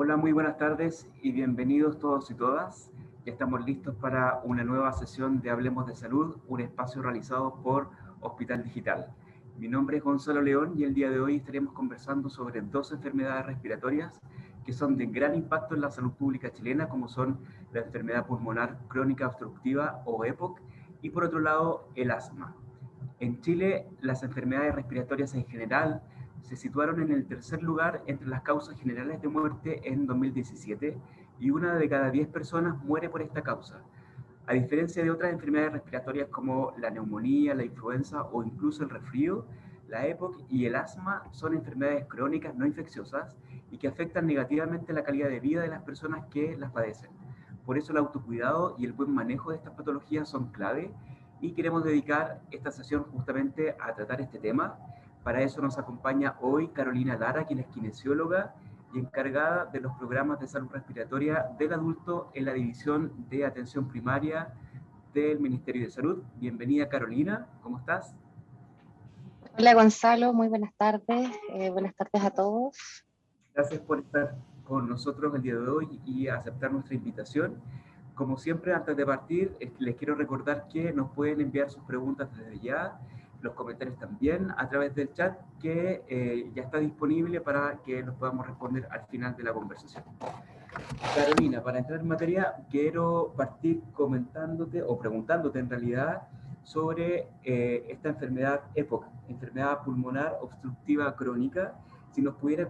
Hola, muy buenas tardes y bienvenidos todos y todas. Ya estamos listos para una nueva sesión de Hablemos de Salud, un espacio realizado por Hospital Digital. Mi nombre es Gonzalo León y el día de hoy estaremos conversando sobre dos enfermedades respiratorias que son de gran impacto en la salud pública chilena, como son la enfermedad pulmonar crónica obstructiva o EPOC y por otro lado el asma. En Chile, las enfermedades respiratorias en general se situaron en el tercer lugar entre las causas generales de muerte en 2017 y una de cada 10 personas muere por esta causa. A diferencia de otras enfermedades respiratorias como la neumonía, la influenza o incluso el resfrío, la EPOC y el asma son enfermedades crónicas no infecciosas y que afectan negativamente la calidad de vida de las personas que las padecen. Por eso el autocuidado y el buen manejo de estas patologías son clave y queremos dedicar esta sesión justamente a tratar este tema. Para eso nos acompaña hoy Carolina Lara, quien es kinesióloga y encargada de los programas de salud respiratoria del adulto en la División de Atención Primaria del Ministerio de Salud. Bienvenida, Carolina, ¿cómo estás? Hola Gonzalo, muy buenas tardes a todos. Gracias por estar con nosotros el día de hoy y aceptar nuestra invitación. Como siempre, antes de partir, les quiero recordar que nos pueden enviar sus preguntas desde ya, los comentarios también, a través del chat que ya está disponible para que los podamos responder al final de la conversación. Carolina, para entrar en materia, quiero partir comentándote o preguntándote en realidad sobre esta enfermedad EPOC, enfermedad pulmonar obstructiva crónica. Si nos pudieras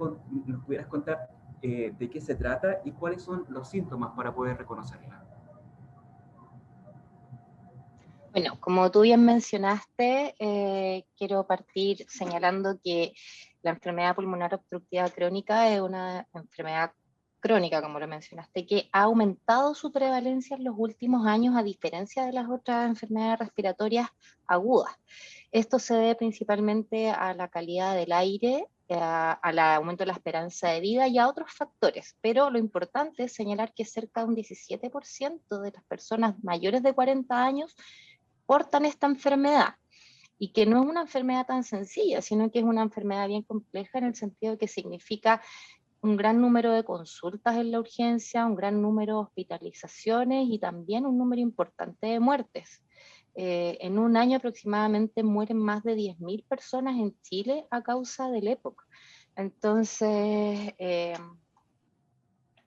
contar de qué se trata y cuáles son los síntomas para poder reconocerla. Bueno, como tú bien mencionaste, quiero partir señalando que la enfermedad pulmonar obstructiva crónica es una enfermedad crónica, como lo mencionaste, que ha aumentado su prevalencia en los últimos años a diferencia de las otras enfermedades respiratorias agudas. Esto se debe principalmente a la calidad del aire, al aumento de la esperanza de vida y a otros factores, pero lo importante es señalar que cerca de un 17% de las personas mayores de 40 años portan esta enfermedad y que no es una enfermedad tan sencilla, sino que es una enfermedad bien compleja en el sentido de que significa un gran número de consultas en la urgencia, un gran número de hospitalizaciones y también un número importante de muertes. En un año aproximadamente mueren más de 10.000 personas en Chile a causa del EPOC. Entonces,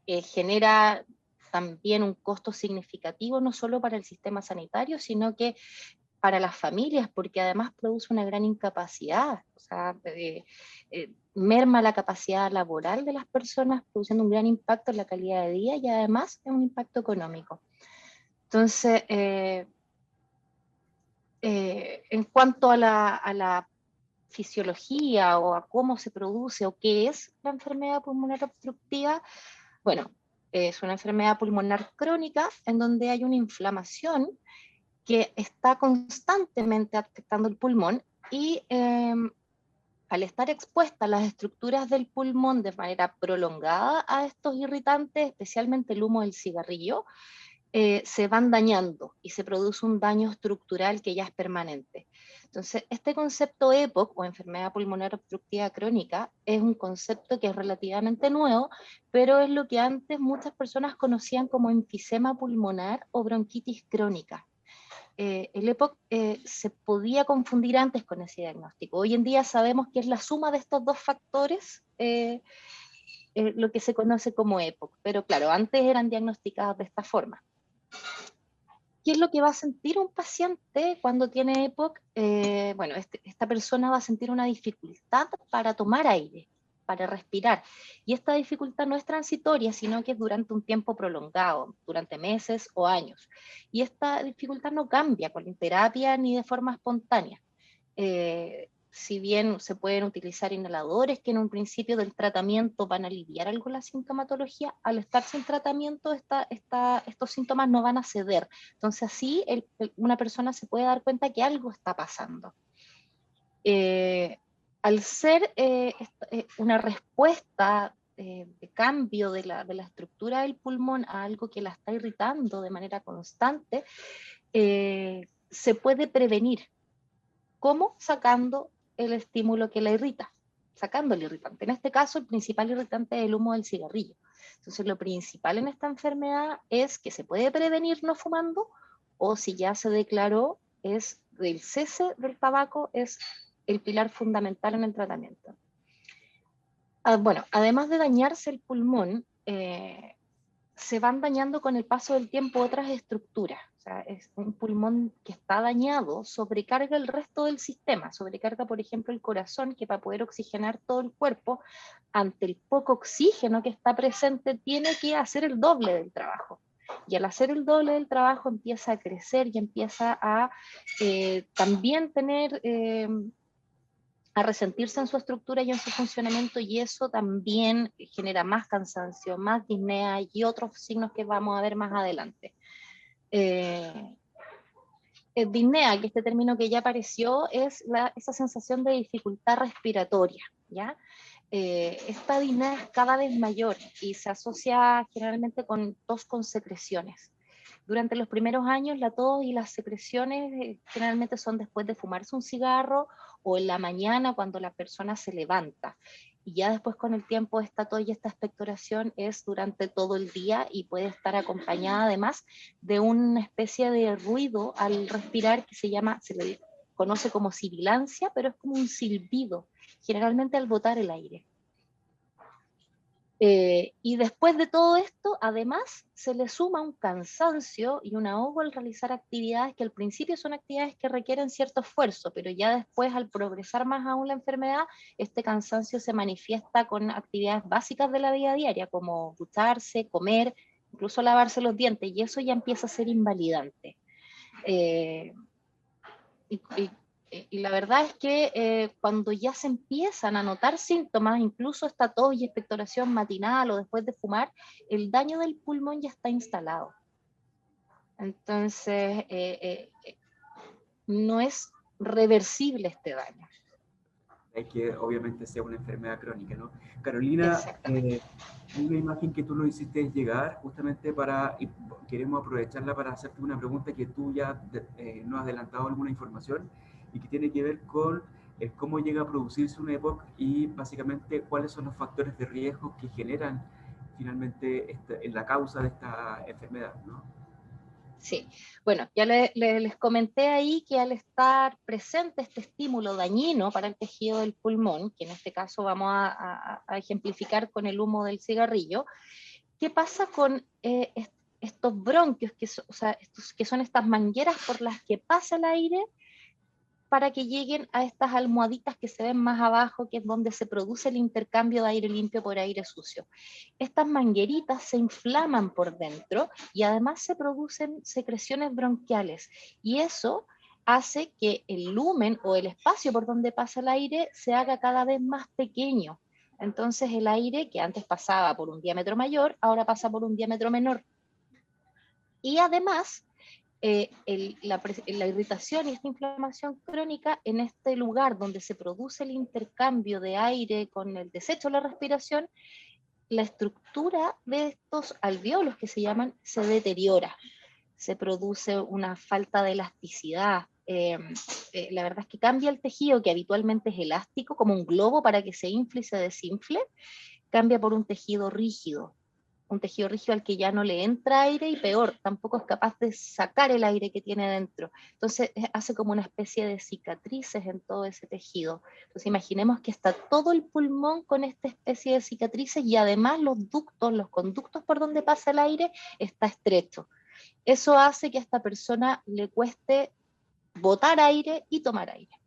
genera también un costo significativo, no solo para el sistema sanitario, sino que para las familias, porque además produce una gran incapacidad, o sea, merma la capacidad laboral de las personas, produciendo un gran impacto en la calidad de vida y además es un impacto económico. Entonces, en cuanto a la fisiología o a cómo se produce o qué es la enfermedad pulmonar obstructiva, bueno, es una enfermedad pulmonar crónica en donde hay una inflamación que está constantemente afectando el pulmón y al estar expuesta a las estructuras del pulmón de manera prolongada a estos irritantes, especialmente el humo del cigarrillo, se van dañando y se produce un daño estructural que ya es permanente. Entonces, este concepto EPOC o enfermedad pulmonar obstructiva crónica es un concepto que es relativamente nuevo, pero es lo que antes muchas personas conocían como enfisema pulmonar o bronquitis crónica. El EPOC se podía confundir antes con ese diagnóstico. Hoy en día sabemos que es la suma de estos dos factores lo que se conoce como EPOC, pero claro, antes eran diagnosticados de esta forma. ¿Qué es lo que va a sentir un paciente cuando tiene EPOC? Bueno, esta persona va a sentir una dificultad para tomar aire, para respirar. Y esta dificultad no es transitoria, sino que es durante un tiempo prolongado, durante meses o años. Y esta dificultad no cambia con terapia ni de forma espontánea. Si bien se pueden utilizar inhaladores que en un principio del tratamiento van a aliviar algo la sintomatología, al estar sin tratamiento estos síntomas no van a ceder. Entonces así una persona se puede dar cuenta que algo está pasando. Al ser una respuesta de cambio de la estructura del pulmón a algo que la está irritando de manera constante, se puede prevenir. ¿Cómo? Sacando el estímulo que la irrita, sacando el irritante. En este caso, el principal irritante es el humo del cigarrillo. Entonces lo principal en esta enfermedad es que se puede prevenir no fumando, o si ya se declaró, es el cese del tabaco es el pilar fundamental en el tratamiento. Bueno, además de dañarse el pulmón, se van dañando con el paso del tiempo otras estructuras. O sea, es un pulmón que está dañado, sobrecarga el resto del sistema, sobrecarga, por ejemplo, el corazón, que para poder oxigenar todo el cuerpo, ante el poco oxígeno que está presente, tiene que hacer el doble del trabajo. Y al hacer el doble del trabajo empieza a crecer y empieza a también tener... a resentirse en su estructura y en su funcionamiento, y eso también genera más cansancio, más disnea y otros signos que vamos a ver más adelante. Disnea, que este término que ya apareció, es esa sensación de dificultad respiratoria, ¿ya? Esta disnea es cada vez mayor y se asocia generalmente con tos con secreciones. Durante los primeros años la tos y las secreciones generalmente son después de fumarse un cigarro o en la mañana cuando la persona se levanta. Y ya después con el tiempo esta tos y esta expectoración es durante todo el día y puede estar acompañada además de una especie de ruido al respirar que se le conoce como sibilancia, pero es como un silbido, generalmente al botar el aire. Y después de todo esto, además, se le suma un cansancio y un ahogo al realizar actividades que al principio son actividades que requieren cierto esfuerzo, pero ya después, al progresar más aún la enfermedad, este cansancio se manifiesta con actividades básicas de la vida diaria, como ducharse, comer, incluso lavarse los dientes, y eso ya empieza a ser invalidante. Y la verdad es que cuando ya se empiezan a notar síntomas, incluso esta tos y expectoración matinal o después de fumar, el daño del pulmón ya está instalado. Entonces, no es reversible este daño. Hay que obviamente sea una enfermedad crónica, ¿no? Carolina, hay una imagen que tú nos hiciste llegar justamente y queremos aprovecharla para hacerte una pregunta que tú ya nos has adelantado alguna información y que tiene que ver con cómo llega a producirse una EPOC y básicamente cuáles son los factores de riesgo que generan finalmente la causa de esta enfermedad, ¿no? Sí, bueno, ya les comenté ahí que al estar presente este estímulo dañino para el tejido del pulmón, que en este caso vamos a ejemplificar con el humo del cigarrillo, ¿qué pasa con estos bronquios, o sea, que son estas mangueras por las que pasa el aire para que lleguen a estas almohaditas que se ven más abajo, que es donde se produce el intercambio de aire limpio por aire sucio? Estas mangueritas se inflaman por dentro y además se producen secreciones bronquiales, y eso hace que el lumen o el espacio por donde pasa el aire se haga cada vez más pequeño. Entonces el aire que antes pasaba por un diámetro mayor, ahora pasa por un diámetro menor. Y además, la irritación y esta inflamación crónica en este lugar donde se produce el intercambio de aire con el desecho de la respiración, la estructura de estos alveolos que se llaman se deteriora, se produce una falta de elasticidad. La verdad es que cambia el tejido, que habitualmente es elástico, como un globo para que se infle y se desinfle, cambia por un tejido rígido al que ya no le entra aire, y peor, tampoco es capaz de sacar el aire que tiene dentro. Entonces hace como una especie de cicatrices en todo ese tejido. Entonces imaginemos que está todo el pulmón con esta especie de cicatrices, y además los conductos por donde pasa el aire está estrecho. Eso hace que a esta persona le cueste botar aire y tomar aire.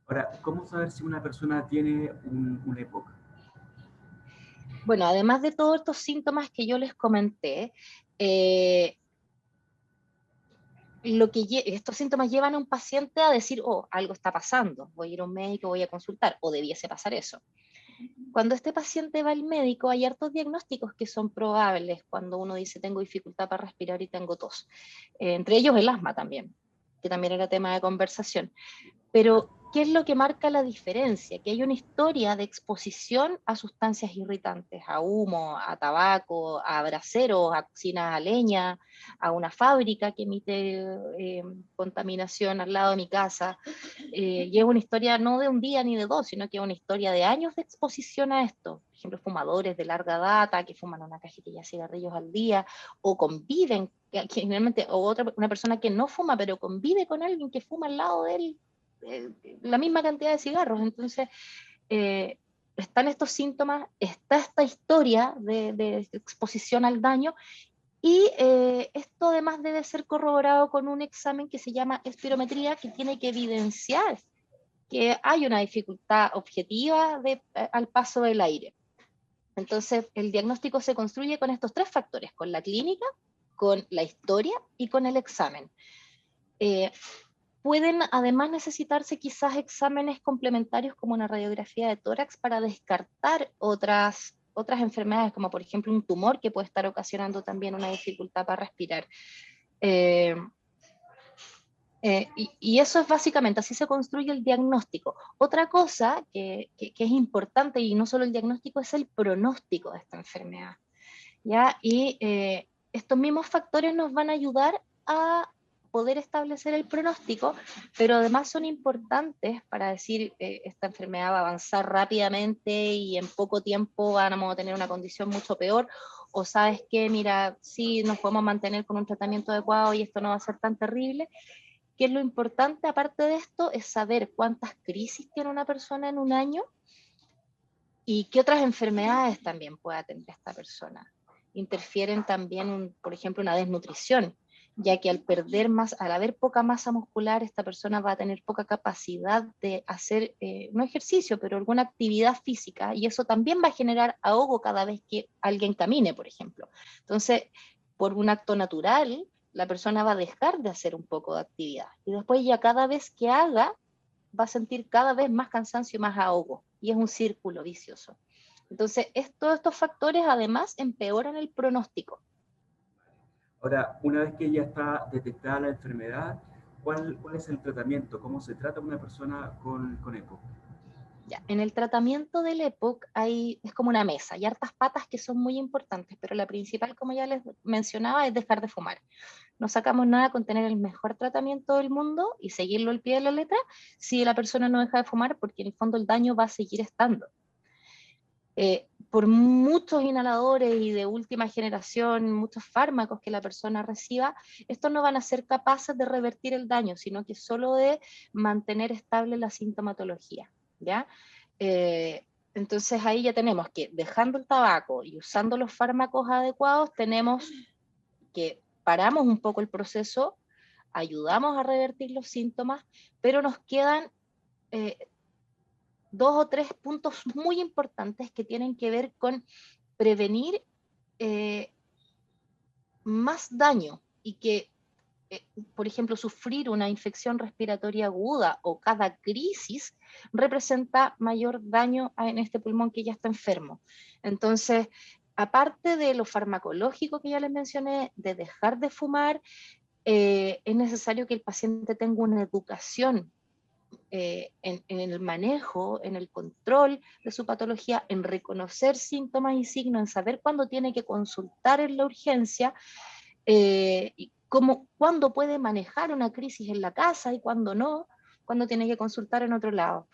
Ahora, ¿cómo saber si una persona tiene un EPOC? Bueno, además de todos estos síntomas que yo les comenté, estos síntomas llevan a un paciente a decir, oh, algo está pasando, voy a ir a un médico, voy a consultar, o debiese pasar eso. Cuando este paciente va al médico, hay hartos diagnósticos que son probables cuando uno dice tengo dificultad para respirar y tengo tos. Entre ellos el asma también, que también era tema de conversación. Pero, ¿qué es lo que marca la diferencia? Que hay una historia de exposición a sustancias irritantes, a humo, a tabaco, a braseros, a cocinas a leña, a una fábrica que emite contaminación al lado de mi casa. Y es una historia no de un día ni de dos, sino que es una historia de años de exposición a esto. Por ejemplo, fumadores de larga data que fuman una cajetilla de cigarrillos al día, o conviven, generalmente, o una persona que no fuma, pero convive con alguien que fuma al lado de él la misma cantidad de cigarros. Entonces, están estos síntomas, está esta historia de exposición al daño, y esto además debe ser corroborado con un examen que se llama espirometría, que tiene que evidenciar que hay una dificultad objetiva al paso del aire. Entonces, el diagnóstico se construye con estos tres factores: con la clínica, con la historia y con el examen. Pueden además necesitarse quizás exámenes complementarios como una radiografía de tórax para descartar otras enfermedades, como por ejemplo un tumor que puede estar ocasionando también una dificultad para respirar. Y eso es básicamente, así se construye el diagnóstico. Otra cosa que es importante, y no solo el diagnóstico, es el pronóstico de esta enfermedad, ¿ya? Y estos mismos factores nos van a ayudar a poder establecer el pronóstico, pero además son importantes para decir esta enfermedad va a avanzar rápidamente y en poco tiempo vamos a tener una condición mucho peor, o sabes que, mira, sí nos podemos mantener con un tratamiento adecuado y esto no va a ser tan terrible. ¿Qué es lo importante aparte de esto? Es saber cuántas crisis tiene una persona en un año y qué otras enfermedades también pueda tener esta persona. Interfieren también, por ejemplo, una desnutrición, ya que al haber poca masa muscular, esta persona va a tener poca capacidad de hacer, no ejercicio, pero alguna actividad física, y eso también va a generar ahogo cada vez que alguien camine, por ejemplo. Entonces, por un acto natural, la persona va a dejar de hacer un poco de actividad, y después ya cada vez que haga, va a sentir cada vez más cansancio y más ahogo, y es un círculo vicioso. Entonces, todos estos factores además empeoran el pronóstico. Ahora, una vez que ya está detectada la enfermedad, ¿cuál es el tratamiento? ¿Cómo se trata una persona con EPOC? Ya, en el tratamiento del EPOC es como una mesa, hay hartas patas que son muy importantes, pero la principal, como ya les mencionaba, es dejar de fumar. No sacamos nada con tener el mejor tratamiento del mundo y seguirlo al pie de la letra si la persona no deja de fumar, porque en el fondo el daño va a seguir estando. Por muchos inhaladores y de última generación, muchos fármacos que la persona reciba, estos no van a ser capaces de revertir el daño, sino que solo de mantener estable la sintomatología, ¿ya? Entonces ahí ya tenemos que, dejando el tabaco y usando los fármacos adecuados, tenemos que paramos un poco el proceso, ayudamos a revertir los síntomas, pero nos quedan dos o tres puntos muy importantes que tienen que ver con prevenir más daño, y que, por ejemplo, sufrir una infección respiratoria aguda o cada crisis representa mayor daño en este pulmón que ya está enfermo. Entonces, aparte de lo farmacológico que ya les mencioné, de dejar de fumar, es necesario que el paciente tenga una educación en el manejo, en el control de su patología, en reconocer síntomas y signos, en saber cuándo tiene que consultar en la urgencia, y cuándo puede manejar una crisis en la casa y cuándo no, cuándo tiene que consultar en otro lado.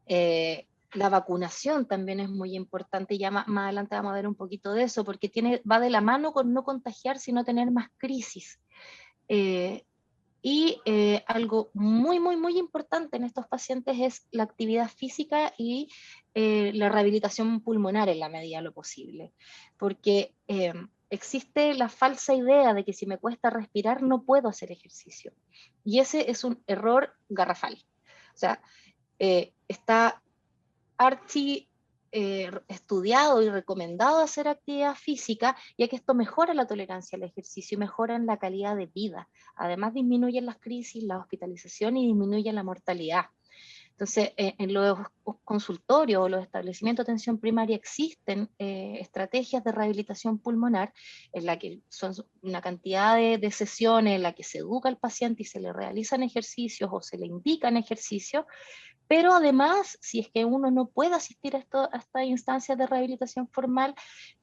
La vacunación también es muy importante, ya más adelante vamos a ver un poquito de eso, porque va de la mano con no contagiar, sino tener más crisis. Y algo muy, muy, muy importante en estos pacientes es la actividad física y la rehabilitación pulmonar en la medida de lo posible. Porque existe la falsa idea de que si me cuesta respirar no puedo hacer ejercicio. Y ese es un error garrafal. O sea, está estudiado y recomendado hacer actividad física, ya que esto mejora la tolerancia al ejercicio y mejora la calidad de vida. Además, disminuyen las crisis, la hospitalización y disminuye la mortalidad. Entonces, en los consultorios o los establecimientos de atención primaria existen estrategias de rehabilitación pulmonar en la que son una cantidad de sesiones en la que se educa al paciente y se le realizan ejercicios o se le indican ejercicios, pero además, si es que uno no puede asistir a estas instancias de rehabilitación formal,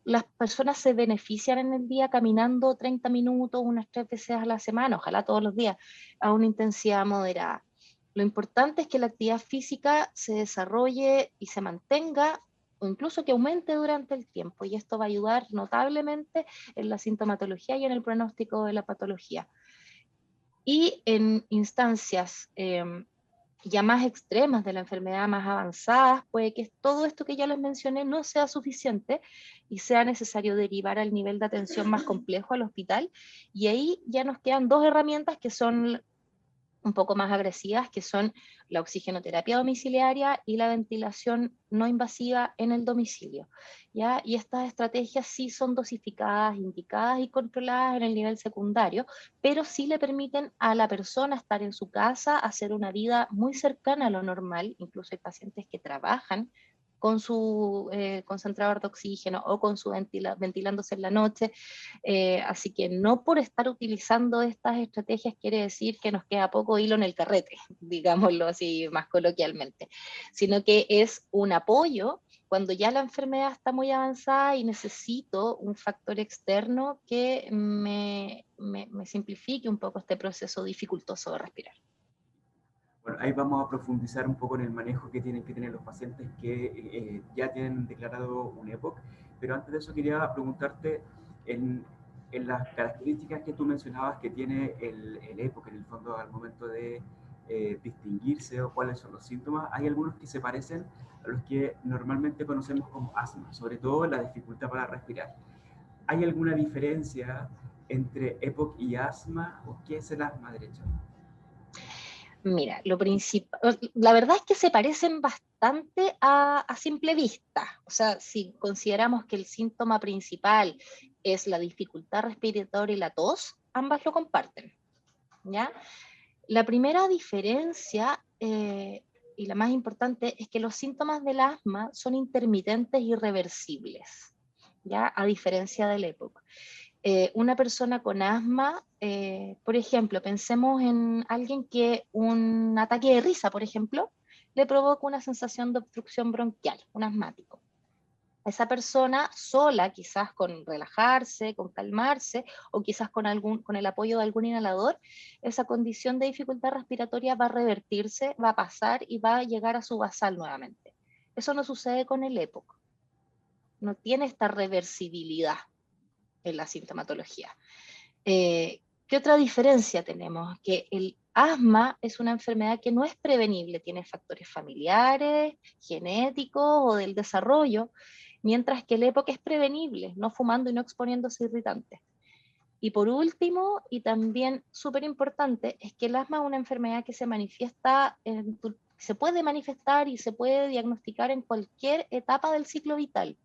las personas se benefician en el día caminando 30 minutos, unas 3 veces a la semana, ojalá todos los días, a una intensidad moderada. Lo importante es que la actividad física se desarrolle y se mantenga, o incluso que aumente durante el tiempo, y esto va a ayudar notablemente en la sintomatología y en el pronóstico de la patología. Y en instancias ya más extremas de la enfermedad, más avanzadas, puede que todo esto que ya les mencioné no sea suficiente y sea necesario derivar al nivel de atención más complejo al hospital, y ahí ya nos quedan dos herramientas que son un poco más agresivas, que son la oxigenoterapia domiciliaria y la ventilación no invasiva en el domicilio, ¿ya? Y estas estrategias sí son dosificadas, indicadas y controladas en el nivel secundario, pero sí le permiten a la persona estar en su casa, hacer una vida muy cercana a lo normal. Incluso hay pacientes que trabajan con su concentrador de oxígeno o con su ventilándose en la noche, así que no por estar utilizando estas estrategias quiere decir que nos queda poco hilo en el carrete, digámoslo así más coloquialmente, sino que es un apoyo cuando ya la enfermedad está muy avanzada y necesito un factor externo que me simplifique un poco este proceso dificultoso de respirar. Bueno, ahí vamos a profundizar un poco en el manejo que tienen que tener los pacientes que ya tienen declarado un EPOC, pero antes de eso quería preguntarte en las características que tú mencionabas que tiene el EPOC en el fondo al momento de distinguirse o cuáles son los síntomas. Hay algunos que se parecen a los que normalmente conocemos como asma, sobre todo la dificultad para respirar. ¿Hay alguna diferencia entre EPOC y asma o qué es el asma derecho? Mira, lo principal, la verdad es que se parecen bastante a simple vista. O sea, si consideramos que el síntoma principal es la dificultad respiratoria y la tos, ambas lo comparten, ¿ya? La primera diferencia, y la más importante, es que los síntomas del asma son intermitentes y reversibles, ¿ya? A diferencia del EPOC. Una persona con asma, por ejemplo, pensemos en alguien que un ataque de risa, por ejemplo, le provoca una sensación de obstrucción bronquial, un asmático. Esa persona sola, quizás con relajarse, con calmarse, o quizás con el apoyo de algún inhalador, esa condición de dificultad respiratoria va a revertirse, va a pasar y va a llegar a su basal nuevamente. Eso no sucede con el EPOC. No tiene esta reversibilidad en la sintomatología. ¿Qué otra diferencia tenemos? Que el asma es una enfermedad que no es prevenible, tiene factores familiares, genéticos o del desarrollo, mientras que el EPOC es prevenible, no fumando y no exponiéndose a irritantes. Y por último, y también súper importante, es que el asma es una enfermedad que se manifiesta, se puede manifestar y se puede diagnosticar en cualquier etapa del ciclo vital.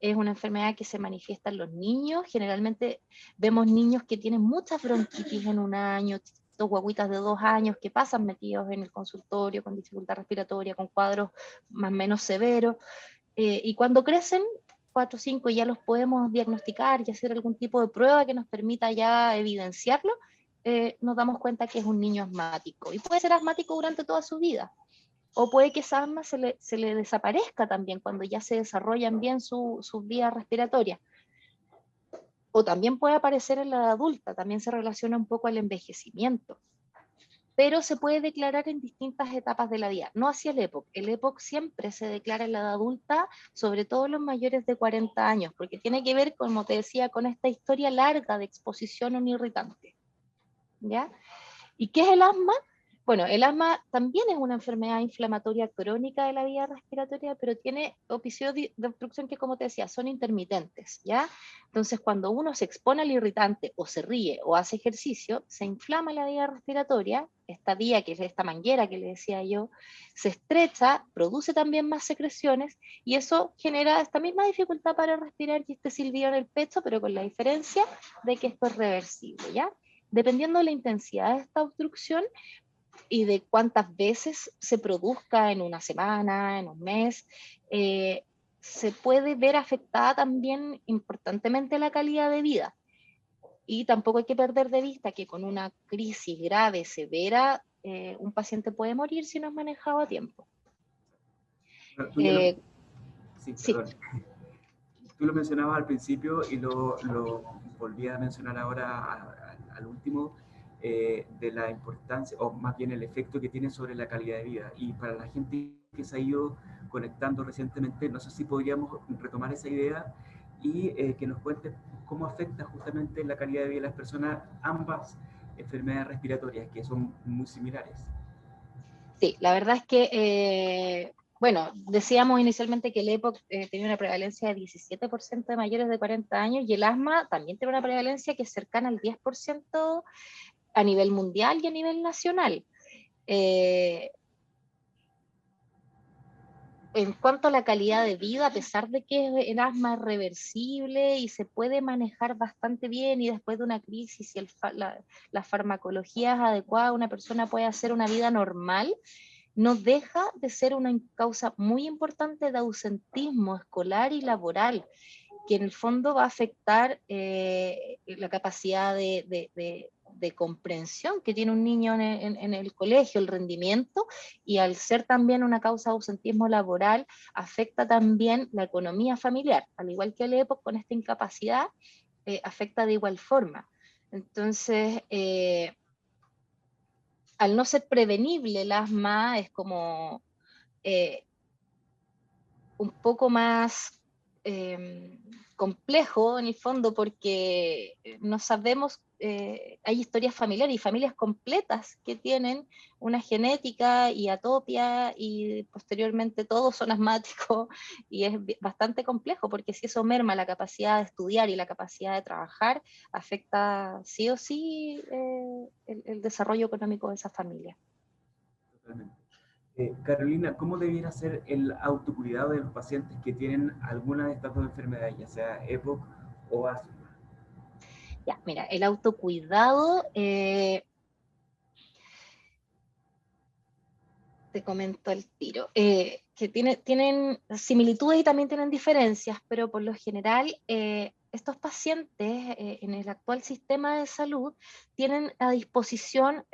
Es una enfermedad que se manifiesta en los niños. Generalmente vemos niños que tienen muchas bronquitis en un año, dos guaguitas de 2 años que pasan metidos en el consultorio con dificultad respiratoria, con cuadros más o menos severos. Y cuando crecen, 4 o 5, ya los podemos diagnosticar y hacer algún tipo de prueba que nos permita ya evidenciarlo, nos damos cuenta que es un niño asmático. Y puede ser asmático durante toda su vida. O puede que esa asma se le desaparezca también cuando ya se desarrollan bien sus vías respiratorias. O también puede aparecer en la edad adulta, también se relaciona un poco al envejecimiento. Pero se puede declarar en distintas etapas de la vida, no hacia el EPOC. El EPOC siempre se declara en la edad adulta, sobre todo en los mayores de 40 años, porque tiene que ver, como te decía, con esta historia larga de exposición a un irritante, ¿ya? ¿Y qué es el asma? Bueno, el asma también es una enfermedad inflamatoria crónica de la vía respiratoria, pero tiene episodios de obstrucción que, como te decía, son intermitentes, ¿ya? Entonces, cuando uno se expone al irritante o se ríe o hace ejercicio, se inflama la vía respiratoria, esta vía que es esta manguera que le decía yo, se estrecha, produce también más secreciones y eso genera esta misma dificultad para respirar y este silbido en el pecho, pero con la diferencia de que esto es reversible, ¿ya? Dependiendo de la intensidad de esta obstrucción, y de cuántas veces se produzca en una semana, en un mes, se puede ver afectada también importantemente la calidad de vida. Y tampoco hay que perder de vista que con una crisis grave, severa, un paciente puede morir si no es manejado a tiempo. Pero sí, Sí. perdón. Tú lo mencionabas al principio y lo volví a mencionar ahora al último, de la importancia, o más bien el efecto que tiene sobre la calidad de vida. Y para la gente que se ha ido conectando recientemente, no sé si podríamos retomar esa idea y que nos cuentes cómo afecta justamente la calidad de vida de las personas ambas enfermedades respiratorias, que son muy similares. Sí, la verdad es que, bueno, decíamos inicialmente que el EPOC tenía una prevalencia de 17% de mayores de 40 años y el asma también tiene una prevalencia que es cercana al 10% a nivel mundial y a nivel nacional. En cuanto a la calidad de vida, a pesar de que el asma es reversible y se puede manejar bastante bien y después de una crisis, si la farmacología es adecuada, una persona puede hacer una vida normal, no deja de ser una causa muy importante de ausentismo escolar y laboral, que en el fondo va a afectar la capacidad de comprensión que tiene un niño en el colegio, el rendimiento, y al ser también una causa de ausentismo laboral, afecta también la economía familiar, al igual que el EPOC con esta incapacidad, afecta de igual forma. Entonces, al no ser prevenible el asma, es como eh, un poco más complejo en el fondo porque no sabemos, hay historias familiares y familias completas que tienen una genética y atopia y posteriormente todos son asmáticos y es bastante complejo porque si eso merma la capacidad de estudiar y la capacidad de trabajar, afecta sí o sí el desarrollo económico de esa familia. Totalmente. Carolina, ¿cómo debiera ser el autocuidado de los pacientes que tienen alguna de estas dos enfermedades, ya sea EPOC o asma? Ya, mira, el autocuidado, te comento al tiro, que tienen similitudes y también tienen diferencias, pero por lo general estos pacientes en el actual sistema de salud tienen a disposición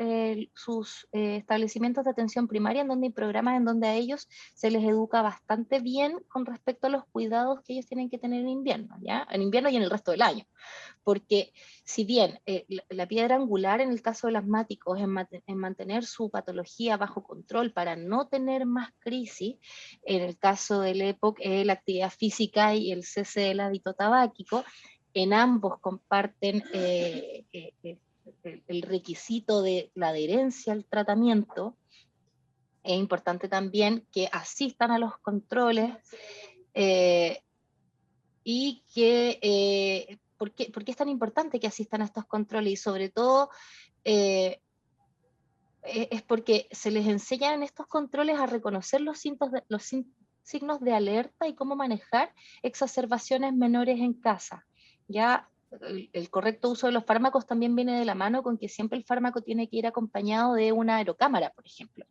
sus establecimientos de atención primaria en donde hay programas en donde a ellos se les educa bastante bien con respecto a los cuidados que ellos tienen que tener en invierno, ¿ya? En invierno y en el resto del año. Porque si bien la piedra angular en el caso del asmático es en mantener su patología bajo control para no tener más crisis, en el caso del EPOC la actividad física y el cese del hábito tabáquico, en ambos comparten el requisito de la adherencia al tratamiento. Es importante también que asistan a los controles eh, y que, ¿por qué es tan importante que asistan a estos controles? Y sobre todo, eh, es porque se les enseña en estos controles a reconocer los signos de alerta y cómo manejar exacerbaciones menores en casa. Ya el correcto uso de los fármacos también viene de la mano con que siempre el fármaco tiene que ir acompañado de una aerocámara, por ejemplo,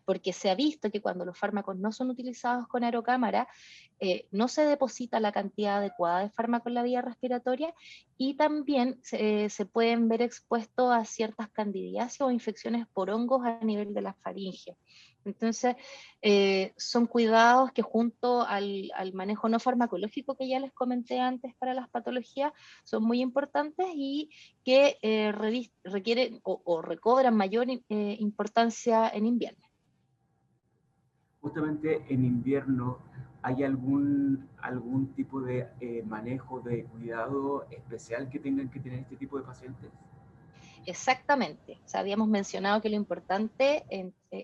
porque se ha visto que cuando los fármacos no son utilizados con aerocámara, no se deposita la cantidad adecuada de fármaco en la vía respiratoria y también se pueden ver expuestos a ciertas candidiasis o infecciones por hongos a nivel de la faringe. Entonces, son cuidados que junto al manejo no farmacológico que ya les comenté antes para las patologías, son muy importantes y que requieren o recobran mayor importancia en invierno. Justamente en invierno, ¿hay algún tipo de manejo de cuidado especial que tengan que tener este tipo de pacientes? Exactamente. O sea, habíamos mencionado que lo importante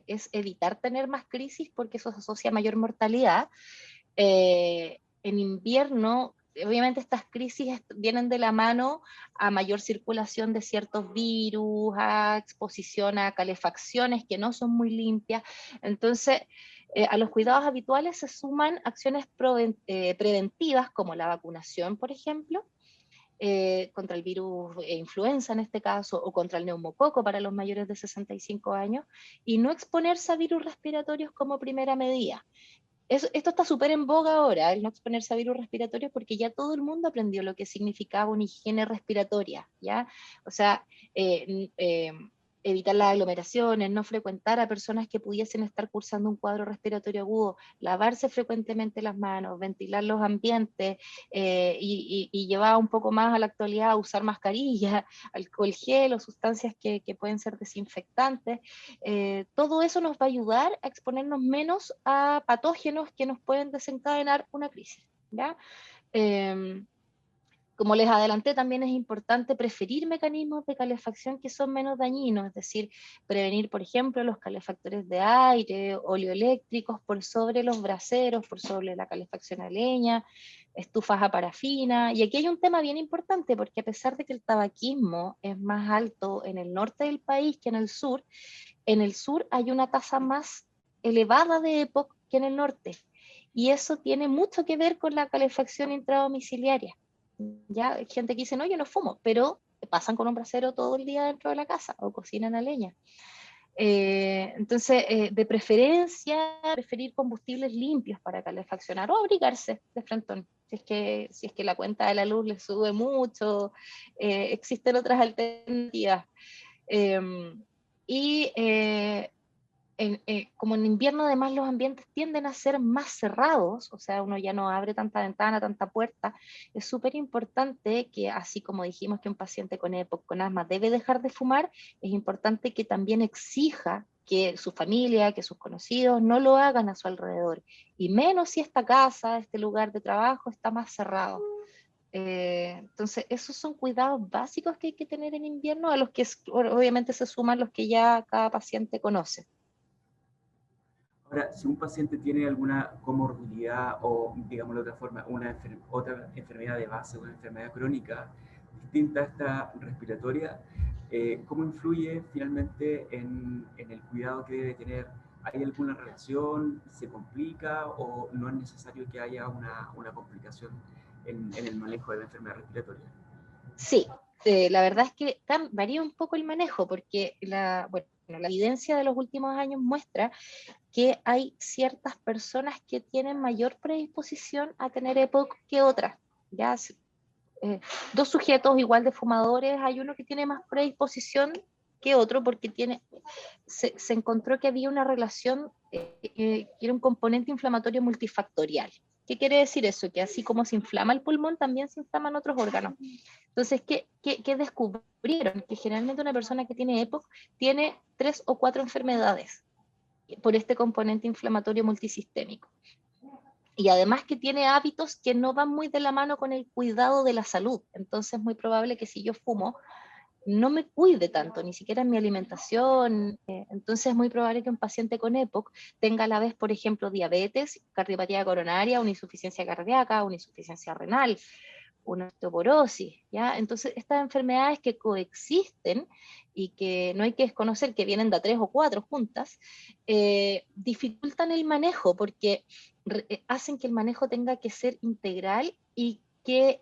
es evitar tener más crisis porque eso se asocia a mayor mortalidad. En invierno, obviamente estas crisis vienen de la mano a mayor circulación de ciertos virus, a exposición a calefacciones que no son muy limpias. Entonces, a los cuidados habituales se suman acciones preventivas como la vacunación, por ejemplo, contra el virus influenza en este caso, o contra el neumococo para los mayores de 65 años, y no exponerse a virus respiratorios como primera medida. Esto está súper en boga ahora, el no exponerse a virus respiratorios, porque ya todo el mundo aprendió lo que significaba una higiene respiratoria, ¿ya? O sea, evitar las aglomeraciones, no frecuentar a personas que pudiesen estar cursando un cuadro respiratorio agudo, lavarse frecuentemente las manos, ventilar los ambientes, y llevar un poco más a la actualidad a usar mascarilla, alcohol gel o sustancias que pueden ser desinfectantes. Todo eso nos va a ayudar a exponernos menos a patógenos que nos pueden desencadenar una crisis, ¿ya? Como les adelanté, también es importante preferir mecanismos de calefacción que son menos dañinos, es decir, prevenir, por ejemplo, los calefactores de aire, oleoeléctricos por sobre los braseros, por sobre la calefacción a leña, estufas a parafina. Y aquí hay un tema bien importante, porque a pesar de que el tabaquismo es más alto en el norte del país que en el sur hay una tasa más elevada de EPOC que en el norte. Y eso tiene mucho que ver con la calefacción intradomiciliaria. Ya hay gente que dice, no, yo no fumo, pero pasan con un brasero todo el día dentro de la casa o cocinan a leña. Entonces, de preferencia, preferir combustibles limpios para calefaccionar o abrigarse de frentón. Si es que la cuenta de la luz le sube mucho, existen otras alternativas. Y como en invierno además los ambientes tienden a ser más cerrados, o sea, uno ya no abre tanta ventana, tanta puerta, es súper importante que, así como dijimos que un paciente con EPOC, con asma debe dejar de fumar, es importante que también exija que su familia, que sus conocidos no lo hagan a su alrededor, y menos si esta casa, este lugar de trabajo está más cerrado. Entonces, esos son cuidados básicos que hay que tener en invierno, a los que obviamente se suman los que ya cada paciente conoce. Ahora, si un paciente tiene alguna comorbilidad o, digamos de otra forma, otra enfermedad de base, una enfermedad crónica distinta a esta respiratoria, ¿cómo influye finalmente en el cuidado que debe tener? ¿Hay alguna relación? ¿Se complica o no es necesario que haya una complicación en el manejo de la enfermedad respiratoria? Sí, la verdad es que varía un poco el manejo, porque la evidencia de los últimos años muestra que hay ciertas personas que tienen mayor predisposición a tener EPOC que otras. Ya, dos sujetos igual de fumadores, hay uno que tiene más predisposición que otro porque se encontró que había una relación, que era un componente inflamatorio multifactorial. ¿Qué quiere decir eso? Que así como se inflama el pulmón, también se inflaman otros órganos. Entonces, ¿qué descubrieron? Que generalmente una persona que tiene EPOC tiene 3 o 4 enfermedades por este componente inflamatorio multisistémico. Y además que tiene hábitos que no van muy de la mano con el cuidado de la salud. Entonces es muy probable que si yo fumo, no me cuide tanto, ni siquiera en mi alimentación. Entonces es muy probable que un paciente con EPOC tenga a la vez, por ejemplo, diabetes, cardiopatía coronaria, una insuficiencia cardíaca, una insuficiencia renal, una osteoporosis, ¿ya? Entonces, estas enfermedades que coexisten y que no hay que desconocer que vienen de 3 o 4 juntas, dificultan el manejo porque hacen que el manejo tenga que ser integral y que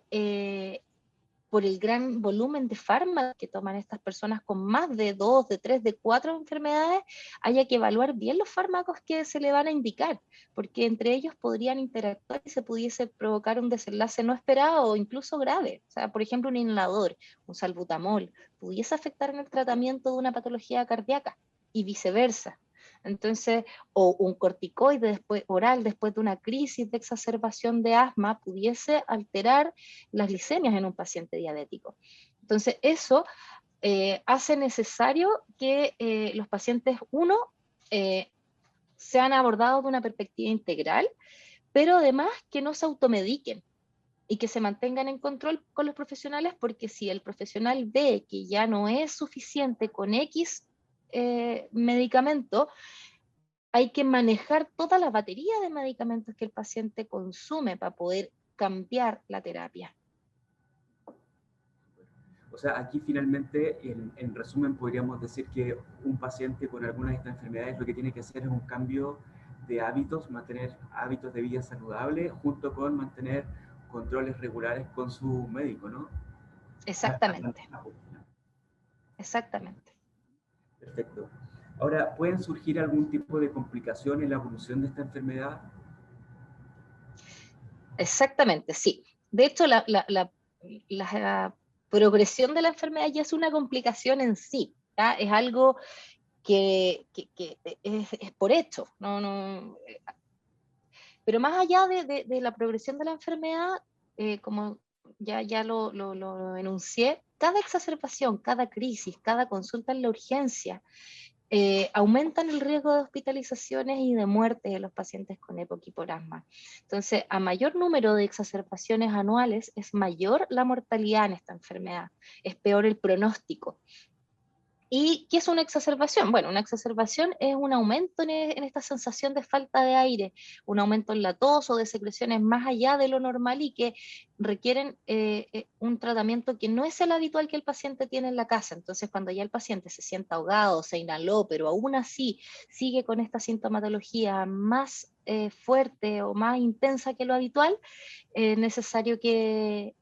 por el gran volumen de fármacos que toman estas personas con más de 2, de 3, de 4 enfermedades, haya que evaluar bien los fármacos que se le van a indicar, porque entre ellos podrían interactuar y se pudiese provocar un desenlace no esperado o incluso grave. O sea, por ejemplo, un inhalador, un salbutamol, pudiese afectar en el tratamiento de una patología cardíaca y viceversa. Entonces, o un corticoide oral después de una crisis de exacerbación de asma pudiese alterar las glicemias en un paciente diabético. Entonces, eso hace necesario que los pacientes, sean abordados de una perspectiva integral, pero además que no se automediquen y que se mantengan en control con los profesionales, porque si el profesional ve que ya no es suficiente con X medicamento, hay que manejar toda la batería de medicamentos que el paciente consume para poder cambiar la terapia. O sea, aquí finalmente, en resumen, podríamos decir que un paciente con alguna de estas enfermedades lo que tiene que hacer es un cambio de hábitos, mantener hábitos de vida saludable, junto con mantener controles regulares con su médico, ¿no? Exactamente. Exactamente. Perfecto. Ahora, ¿pueden surgir algún tipo de complicación en la evolución de esta enfermedad? Exactamente, sí. De hecho, la progresión de la enfermedad ya es una complicación en sí, ¿ya? Es algo que es por hecho, pero más allá de la progresión de la enfermedad, como ya lo enuncié, cada exacerbación, cada crisis, cada consulta en la urgencia, aumentan el riesgo de hospitalizaciones y de muerte de los pacientes con EPOC y por asma. Entonces, a mayor número de exacerbaciones anuales, es mayor la mortalidad en esta enfermedad, es peor el pronóstico. ¿Y qué es una exacerbación? Bueno, una exacerbación es un aumento en esta sensación de falta de aire, un aumento en la tos o de secreciones más allá de lo normal y que requieren un tratamiento que no es el habitual que el paciente tiene en la casa. Entonces, cuando ya el paciente se siente ahogado, se inhaló, pero aún así sigue con esta sintomatología más fuerte o más intensa que lo habitual, es necesario que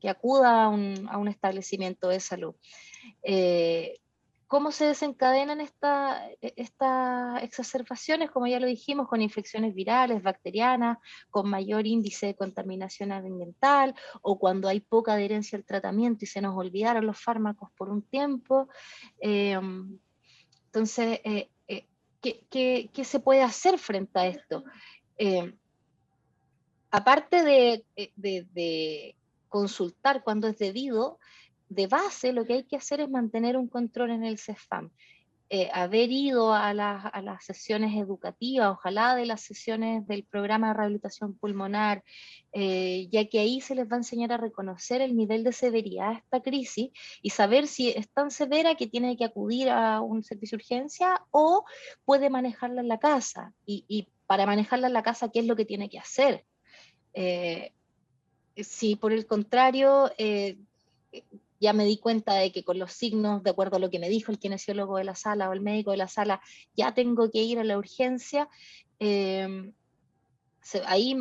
acuda a un establecimiento de salud. ¿Cómo se desencadenan estas exacerbaciones? Como ya lo dijimos, con infecciones virales, bacterianas, con mayor índice de contaminación ambiental, o cuando hay poca adherencia al tratamiento y se nos olvidaron los fármacos por un tiempo. Entonces, ¿qué se puede hacer frente a esto? Aparte de consultar cuando es debido, de base lo que hay que hacer es mantener un control en el CEFAM. Haber ido a las sesiones educativas, ojalá de las sesiones del programa de rehabilitación pulmonar, ya que ahí se les va a enseñar a reconocer el nivel de severidad de esta crisis y saber si es tan severa que tiene que acudir a un servicio de urgencia o puede manejarla en la casa. Y para manejarla en la casa, ¿qué es lo que tiene que hacer? Si por el contrario, ya me di cuenta de que con los signos, de acuerdo a lo que me dijo el kinesiólogo de la sala o el médico de la sala, ya tengo que ir a la urgencia, ahí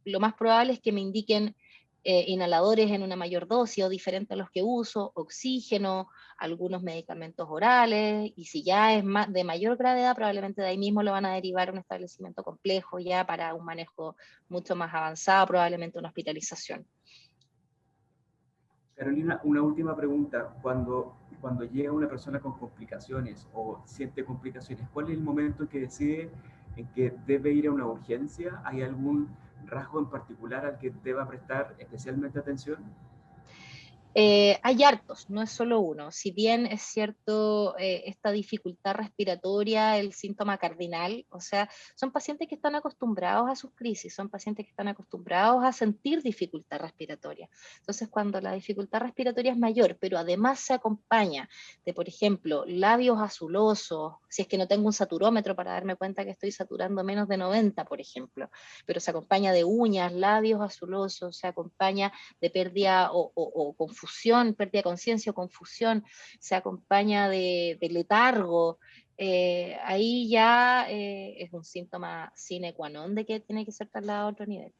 lo más probable es que me indiquen inhaladores en una mayor dosis o diferente a los que uso, oxígeno, algunos medicamentos orales, y si ya es de mayor gravedad, probablemente de ahí mismo lo van a derivar a un establecimiento complejo ya para un manejo mucho más avanzado, probablemente una hospitalización. Carolina, una última pregunta. Cuando llega una persona con complicaciones o siente complicaciones, ¿cuál es el momento en que decide en que debe ir a una urgencia? ¿Hay algún rasgo en particular al que deba prestar especialmente atención? Hay hartos, no es solo uno. Si bien es cierto, esta dificultad respiratoria, el síntoma cardinal, o sea, son pacientes que están acostumbrados a sus crisis, son pacientes que están acostumbrados a sentir dificultad respiratoria. Entonces, cuando la dificultad respiratoria es mayor, pero además se acompaña de, por ejemplo, labios azulosos, si es que no tengo un saturómetro para darme cuenta que estoy saturando menos de 90, por ejemplo, pero se acompaña de uñas, labios azulosos, se acompaña de pérdida o confusión, pérdida de conciencia o confusión, se acompaña de letargo, ahí ya es un síntoma sine qua non de que tiene que ser trasladado a otro nivel.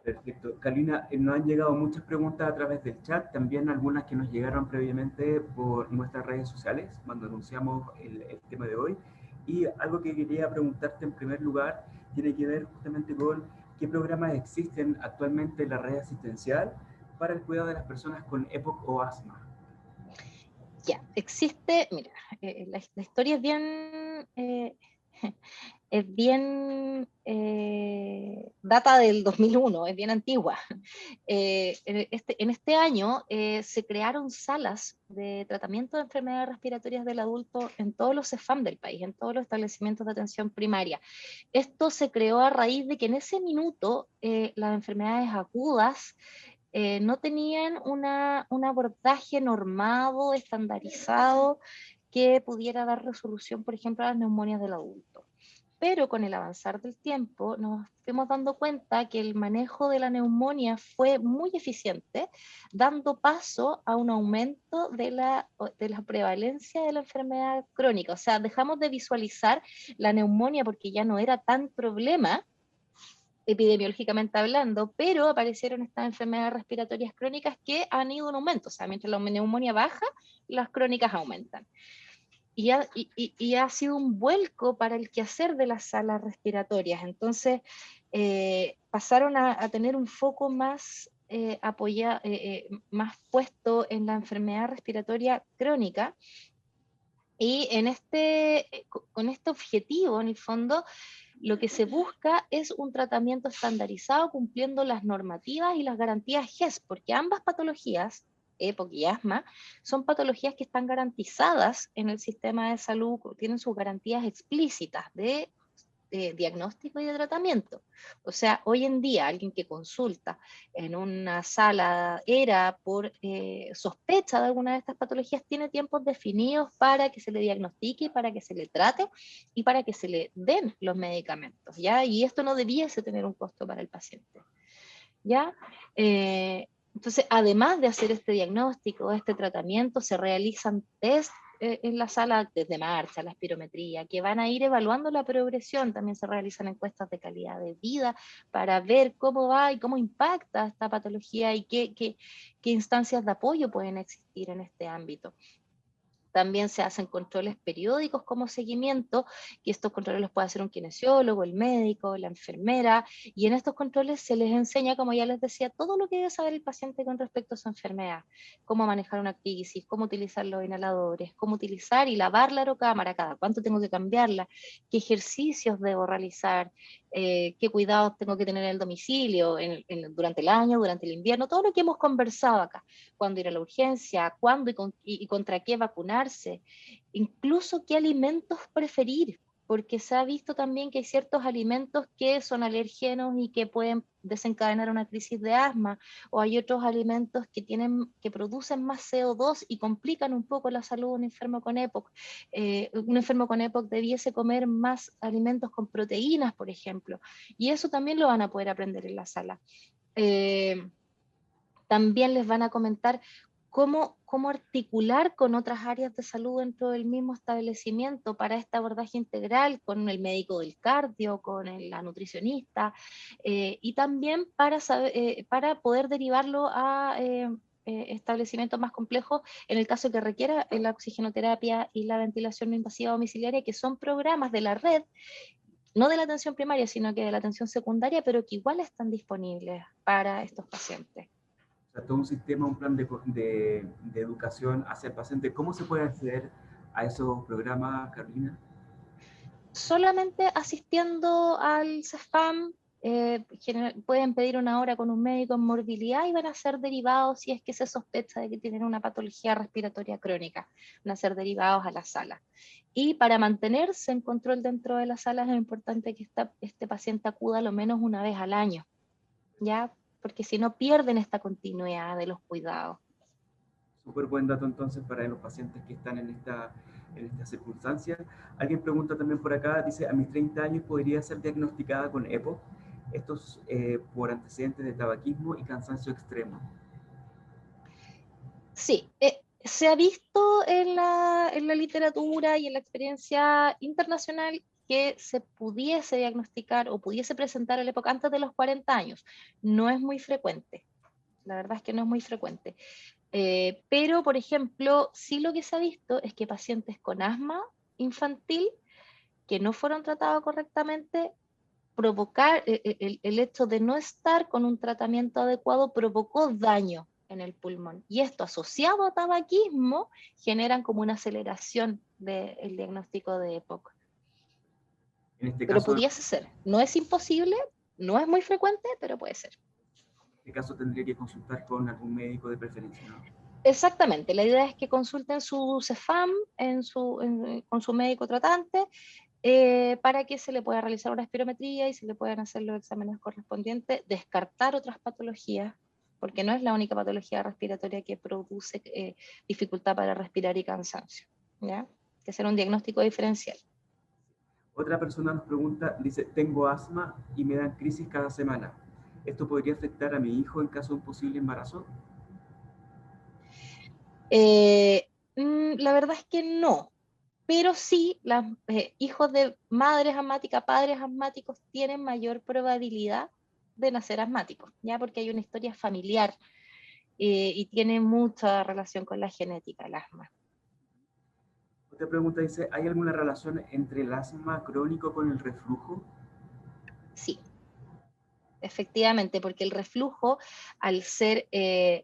Perfecto. Carolina, nos han llegado muchas preguntas a través del chat, también algunas que nos llegaron previamente por nuestras redes sociales cuando anunciamos el tema de hoy. Y algo que quería preguntarte en primer lugar tiene que ver justamente con qué programas existen actualmente en la red asistencial para el cuidado de las personas con EPOC o asma. Ya, existe, mira, la historia es bien data del 2001, es bien antigua. En este año se crearon salas de tratamiento de enfermedades respiratorias del adulto en todos los CEFAM del país, en todos los establecimientos de atención primaria. Esto se creó a raíz de que en ese minuto las enfermedades agudas no tenían un abordaje normado, estandarizado, que pudiera dar resolución, por ejemplo, a las neumonias del adulto. Pero con el avanzar del tiempo nos fuimos dando cuenta que el manejo de la neumonía fue muy eficiente, dando paso a un aumento de la prevalencia de la enfermedad crónica. O sea, dejamos de visualizar la neumonía porque ya no era tan problema epidemiológicamente hablando, pero aparecieron estas enfermedades respiratorias crónicas que han ido en aumento. O sea, mientras la neumonía baja, las crónicas aumentan. Y ha sido un vuelco para el quehacer de las salas respiratorias. Entonces, pasaron a tener un foco más, más puesto en la enfermedad respiratoria crónica. Y con este objetivo, en el fondo, lo que se busca es un tratamiento estandarizado cumpliendo las normativas y las garantías GES, porque ambas patologías, EPOC y asma, son patologías que están garantizadas en el sistema de salud, tienen sus garantías explícitas de diagnóstico y de tratamiento. O sea, hoy en día alguien que consulta en una sala por sospecha de alguna de estas patologías tiene tiempos definidos para que se le diagnostique, para que se le trate y para que se le den los medicamentos, ¿ya? Y esto no debiese tener un costo para el paciente, ¿ya? Entonces, además de hacer este diagnóstico, este tratamiento, se realizan test en la sala de marcha, la espirometría, que van a ir evaluando la progresión. También se realizan encuestas de calidad de vida para ver cómo va y cómo impacta esta patología y qué instancias de apoyo pueden existir en este ámbito. También se hacen controles periódicos como seguimiento, y estos controles los puede hacer un kinesiólogo, el médico, la enfermera, y en estos controles se les enseña, como ya les decía, todo lo que debe saber el paciente con respecto a su enfermedad, cómo manejar una crisis, cómo utilizar los inhaladores, cómo utilizar y lavar la aerocámara, cada cuánto tengo que cambiarla, qué ejercicios debo realizar, qué cuidados tengo que tener en el domicilio, durante el año, durante el invierno, todo lo que hemos conversado acá, cuándo ir a la urgencia, cuándo y contra qué vacunarse, incluso qué alimentos preferir, porque se ha visto también que hay ciertos alimentos que son alergenos y que pueden desencadenar una crisis de asma, o hay otros alimentos que producen más CO2 y complican un poco la salud de un enfermo con EPOC. Un enfermo con EPOC debiese comer más alimentos con proteínas, por ejemplo, y eso también lo van a poder aprender en la sala. También les van a comentar cómo articular con otras áreas de salud dentro del mismo establecimiento para este abordaje integral, con el médico del cardio, con la nutricionista, y también para poder derivarlo a establecimientos más complejos, en el caso que requiera la oxigenoterapia y la ventilación no invasiva domiciliaria, que son programas de la red, no de la atención primaria, sino que de la atención secundaria, pero que igual están disponibles para estos pacientes. O sea, todo un sistema, un plan de educación hacia el paciente. ¿Cómo se puede acceder a esos programas, Carolina? Solamente asistiendo al CEFAM, pueden pedir una hora con un médico en morbilidad y van a ser derivados, si es que se sospecha de que tienen una patología respiratoria crónica, van a ser derivados a la sala. Y para mantenerse en control dentro de la sala es importante que este paciente acuda lo menos una vez al año, ¿ya? Porque si no pierden esta continuidad de los cuidados. Súper buen dato entonces para los pacientes que están en esta circunstancia. Alguien pregunta también por acá, dice, a mis 30 años podría ser diagnosticada con EPOC, estos por antecedentes de tabaquismo y cansancio extremo. Sí, se ha visto en la literatura y en la experiencia internacional que se pudiese diagnosticar o pudiese presentar el EPOC antes de los 40 años. No es muy frecuente, la verdad es que no es muy frecuente. Pero, por ejemplo, sí lo que se ha visto es que pacientes con asma infantil que no fueron tratados correctamente, el hecho de no estar con un tratamiento adecuado provocó daño en el pulmón. Y esto asociado a tabaquismo generan como una aceleración del diagnóstico de EPOC. En este Pero caso, pudiese ser. No es imposible, no es muy frecuente, pero puede ser. en este caso tendría que consultar con algún médico de preferencia, ¿no? Exactamente, la idea es que consulten su CEFAM con su médico tratante, para que se le pueda realizar una espirometría y se le puedan hacer los exámenes correspondientes, descartar otras patologías, porque no es la única patología respiratoria que produce dificultad para respirar y cansancio, ¿ya? Hay que hacer un diagnóstico diferencial. Otra persona nos pregunta, dice, tengo asma y me dan crisis cada semana. ¿Esto podría afectar a mi hijo en caso de un posible embarazo? La verdad es que no, pero sí, los hijos de madres asmáticas, padres asmáticos tienen mayor probabilidad de nacer asmáticos, ¿ya? Porque hay una historia familiar y tiene mucha relación con la genética, el asma. Otra pregunta dice, ¿hay alguna relación entre el asma crónico con el reflujo? Sí, efectivamente, porque el reflujo, al ser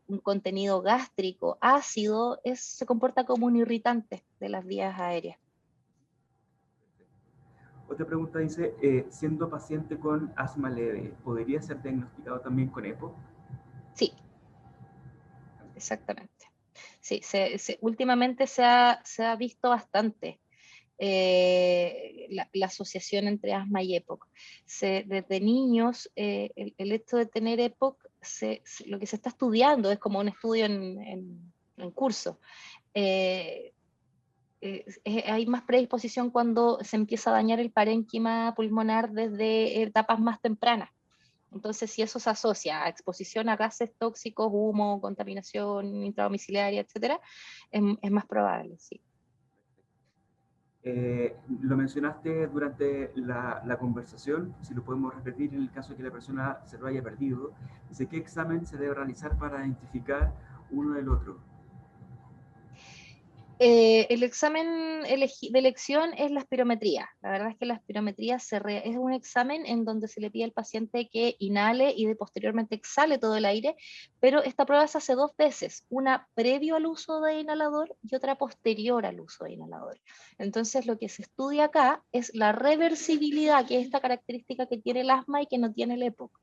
un contenido gástrico ácido, se comporta como un irritante de las vías aéreas. Otra pregunta dice, siendo paciente con asma leve, ¿podría ser diagnosticado también con EPOC? Sí, exactamente. Sí, últimamente se ha visto bastante la asociación entre asma y EPOC. Desde niños, el hecho de tener EPOC, lo que se está estudiando es como un estudio en curso. Hay más predisposición cuando se empieza a dañar el parénquima pulmonar desde etapas más tempranas. Entonces, si eso se asocia a exposición a gases tóxicos, humo, contaminación intradomiciliaria, etcétera, es más probable, sí. Lo mencionaste durante la conversación, si lo podemos repetir en el caso de que la persona se lo haya perdido. Dice, ¿qué examen se debe realizar para identificar uno del otro? El examen de elección es la espirometría. La verdad es que la espirometría es un examen en donde se le pide al paciente que inhale y posteriormente exhale todo el aire, pero esta prueba se hace 2 veces, una previo al uso de inhalador y otra posterior al uso de inhalador. Entonces lo que se estudia acá es la reversibilidad, que es esta característica que tiene el asma y que no tiene el EPOC.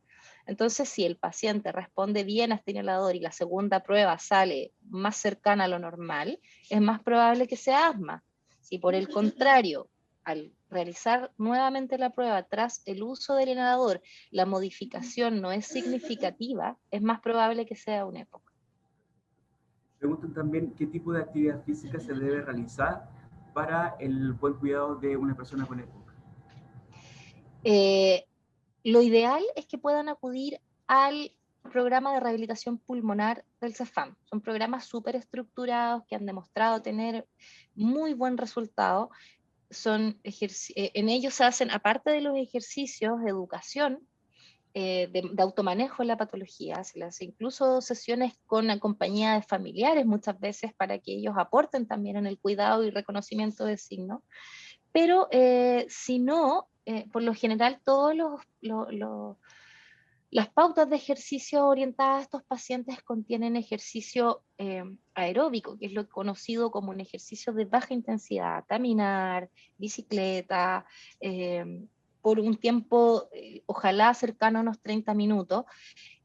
Entonces, si el paciente responde bien a este inhalador y la segunda prueba sale más cercana a lo normal, es más probable que sea asma. Si por el contrario, al realizar nuevamente la prueba tras el uso del inhalador, la modificación no es significativa, es más probable que sea un EPOC. Preguntan también qué tipo de actividad física se debe realizar para el buen cuidado de una persona con EPOC. Eh, lo ideal es que puedan acudir al programa de rehabilitación pulmonar del CEFAM. Son programas súper estructurados que han demostrado tener muy buen resultado. En ellos se hacen, aparte de los ejercicios de educación, de automanejo en la patología, se les hace incluso sesiones con la compañía de familiares muchas veces para que ellos aporten también en el cuidado y reconocimiento de signos. Pero si no, por lo general todos las pautas de ejercicio orientadas a estos pacientes contienen ejercicio aeróbico, que es lo conocido como un ejercicio de baja intensidad, caminar, bicicleta, por un tiempo, ojalá cercano a unos 30 minutos,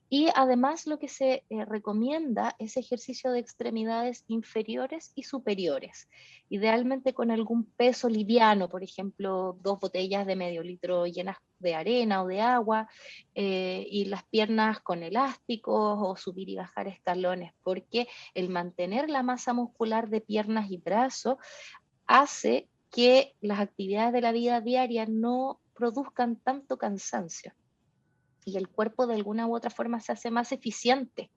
y además lo que se recomienda es ejercicio de extremidades inferiores y superiores, idealmente con algún peso liviano, por ejemplo, 2 botellas de medio litro llenas de arena o de agua, y las piernas con elásticos o subir y bajar escalones, porque el mantener la masa muscular de piernas y brazos hace que las actividades de la vida diaria no produzcan tanto cansancio y el cuerpo de alguna u otra forma se hace más eficiente.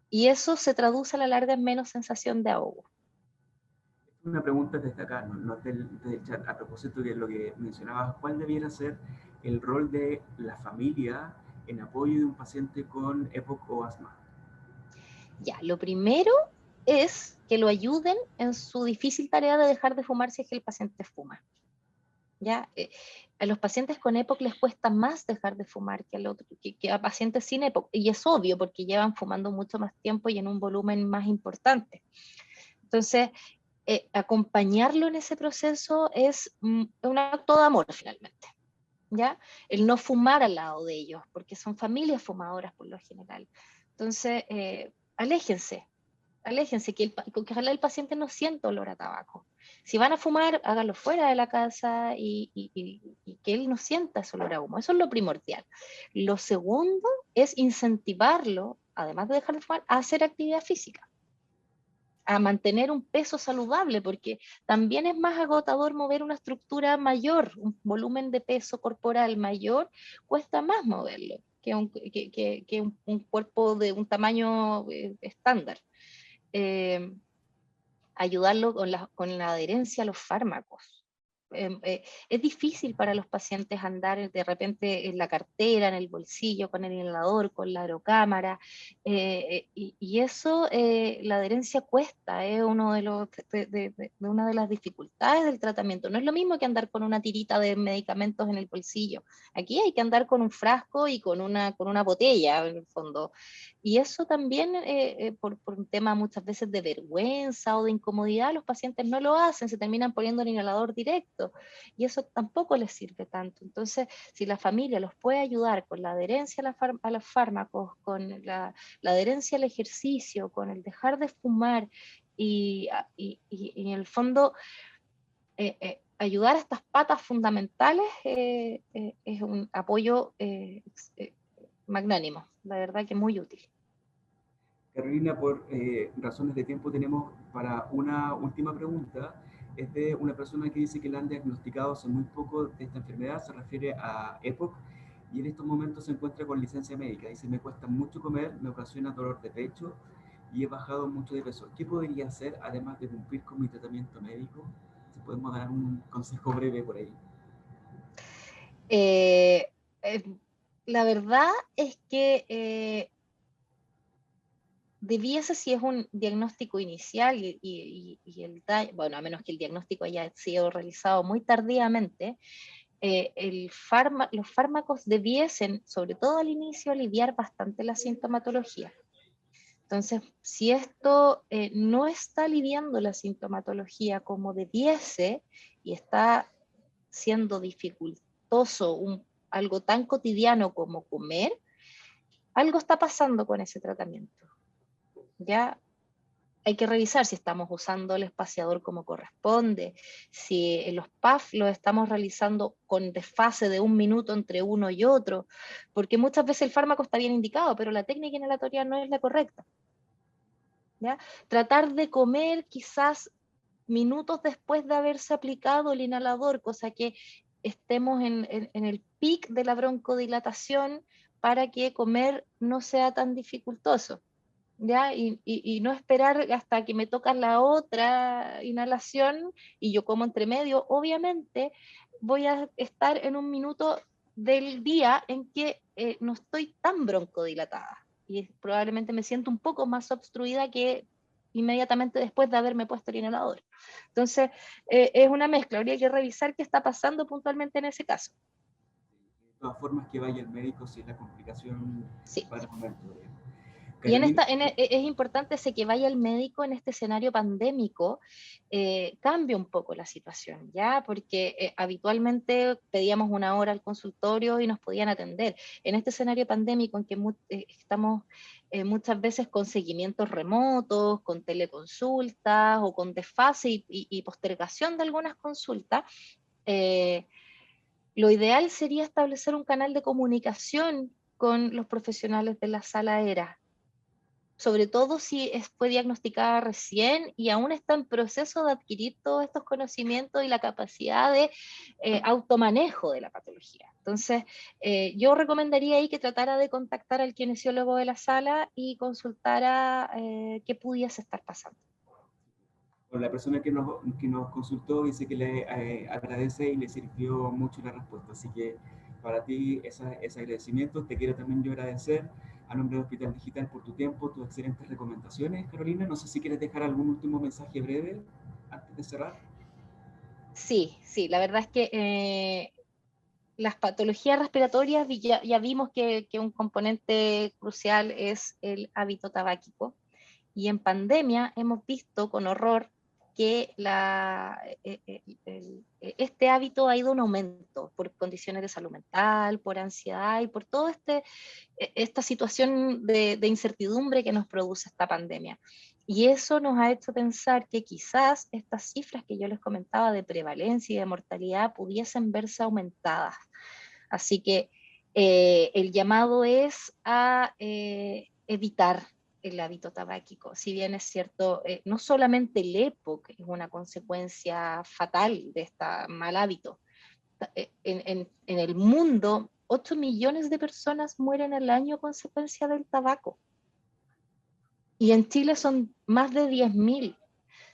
Y eso se traduce a la larga en menos sensación de ahogo. Una pregunta es destacar, no del chat, a propósito de lo que mencionabas, ¿cuál debiera ser el rol de la familia en apoyo de un paciente con EPOC o asma? Ya, lo primero es que lo ayuden en su difícil tarea de dejar de fumar si es que el paciente fuma. ¿Ya? A los pacientes con EPOC les cuesta más dejar de fumar que a pacientes sin EPOC, y es obvio porque llevan fumando mucho más tiempo y en un volumen más importante. Entonces, acompañarlo en ese proceso es un acto de amor finalmente, ¿ya? El no fumar al lado de ellos, porque son familias fumadoras por lo general. Entonces, aléjense, que ojalá el paciente no sienta olor a tabaco. Si van a fumar, háganlo fuera de la casa y que él no sienta ese olor a humo. Eso es lo primordial. Lo segundo es incentivarlo, además de dejar de fumar, a hacer actividad física, a mantener un peso saludable, porque también es más agotador mover una estructura mayor, un volumen de peso corporal mayor, cuesta más moverlo que un cuerpo de un tamaño estándar. Eh, ayudarlo con la adherencia a los fármacos. es difícil para los pacientes andar de repente en la cartera, en el bolsillo, con el inhalador, con la aerocámara, y eso, la adherencia cuesta, es uno de una de las dificultades del tratamiento. No es lo mismo que andar con una tirita de medicamentos en el bolsillo. Aquí hay que andar con un frasco y con una botella, en el fondo. Y eso también, por un tema muchas veces de vergüenza o de incomodidad, los pacientes no lo hacen, se terminan poniendo el inhalador directo, y eso tampoco les sirve tanto. Entonces, si la familia los puede ayudar con la adherencia a los fármacos, con la adherencia al ejercicio, con el dejar de fumar, y en el fondo ayudar a estas patas fundamentales, es un apoyo magnánimo, la verdad que muy útil. Carolina, por razones de tiempo tenemos para una última pregunta. Es de una persona que dice que la han diagnosticado hace muy poco de esta enfermedad, se refiere a EPOC, y en estos momentos se encuentra con licencia médica. Dice, me cuesta mucho comer, me ocasiona dolor de pecho y he bajado mucho de peso. ¿Qué podría hacer además de cumplir con mi tratamiento médico? Si podemos dar un consejo breve por ahí. La verdad es que debiese, si es un diagnóstico inicial y bueno, a menos que el diagnóstico haya sido realizado muy tardíamente, los fármacos debiesen, sobre todo al inicio, aliviar bastante la sintomatología. Entonces, si esto no está aliviando la sintomatología como debiese y está siendo dificultoso algo tan cotidiano como comer, algo está pasando con ese tratamiento. Ya hay que revisar si estamos usando el espaciador como corresponde, si los PAF los estamos realizando con desfase de 1 minuto entre uno y otro, porque muchas veces el fármaco está bien indicado, pero la técnica inhalatoria no es la correcta. ¿Ya? Tratar de comer quizás minutos después de haberse aplicado el inhalador, cosa que estemos en el pic de la broncodilatación para que comer no sea tan dificultoso. ¿Ya? Y no esperar hasta que me toca la otra inhalación y yo como entre medio. Obviamente voy a estar en un minuto del día en que no estoy tan broncodilatada y probablemente me siento un poco más obstruida que inmediatamente después de haberme puesto el inhalador. Entonces, es una mezcla, habría que revisar qué está pasando puntualmente en ese caso. De todas formas, que vaya el médico si es la complicación Sí. para el momento. Y es importante que vaya el médico en este escenario pandémico, cambie un poco la situación, ¿ya? Porque habitualmente pedíamos 1 hora al consultorio y nos podían atender. En este escenario pandémico en que estamos muchas veces con seguimientos remotos, con teleconsultas o con desfase y postergación de algunas consultas, lo ideal sería establecer un canal de comunicación con los profesionales de la sala ERA, sobre todo si fue diagnosticada recién y aún está en proceso de adquirir todos estos conocimientos y la capacidad de automanejo de la patología. Entonces, yo recomendaría ahí que tratara de contactar al kinesiólogo de la sala y consultara qué pudiese estar pasando. La persona que nos consultó dice que le agradece y le sirvió mucho la respuesta. Así que para ti ese agradecimiento. Te quiero también yo agradecer a nombre de Hospital Digital por tu tiempo, tus excelentes recomendaciones, Carolina. No sé si quieres dejar algún último mensaje breve antes de cerrar. Sí, la verdad es que las patologías respiratorias ya vimos que un componente crucial es el hábito tabáquico. Y en pandemia hemos visto con horror que este hábito ha ido en aumento por condiciones de salud mental, por ansiedad y por toda esta situación de incertidumbre que nos produce esta pandemia. Y eso nos ha hecho pensar que quizás estas cifras que yo les comentaba de prevalencia y de mortalidad pudiesen verse aumentadas. Así que el llamado es a evitar el hábito tabáquico. Si bien es cierto, no solamente el EPOC es una consecuencia fatal de este mal hábito. En el mundo, 8 millones de personas mueren al año a consecuencia del tabaco. Y en Chile son más de 10.000.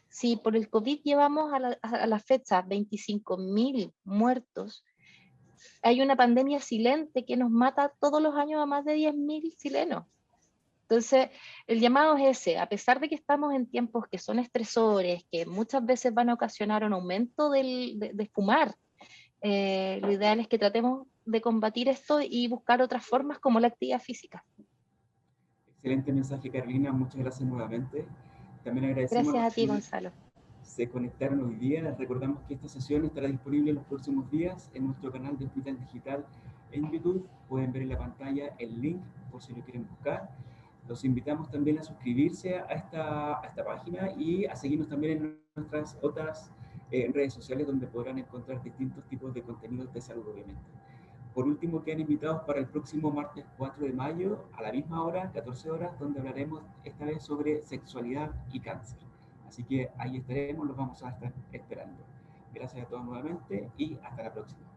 Si por el COVID llevamos a la fecha 25.000 muertos, hay una pandemia silente que nos mata todos los años a más de 10.000 chilenos. Entonces, el llamado es ese, a pesar de que estamos en tiempos que son estresores, que muchas veces van a ocasionar un aumento de fumar, lo ideal es que tratemos de combatir esto y buscar otras formas como la actividad física. Excelente mensaje, Carolina, muchas gracias nuevamente. También agradecemos a Gracias los a ti, que Gonzalo. se conectaron hoy día. Les recordamos que esta sesión estará disponible en los próximos días en nuestro canal de Hospital Digital en YouTube. Pueden ver en la pantalla el link por si lo quieren buscar. Los invitamos también a suscribirse a esta página y a seguirnos también en nuestras otras redes sociales donde podrán encontrar distintos tipos de contenidos de salud, obviamente. Por último, quedan invitados para el próximo martes 4 de mayo a la misma hora, 14 horas, donde hablaremos esta vez sobre sexualidad y cáncer. Así que ahí estaremos, los vamos a estar esperando. Gracias a todos nuevamente y hasta la próxima.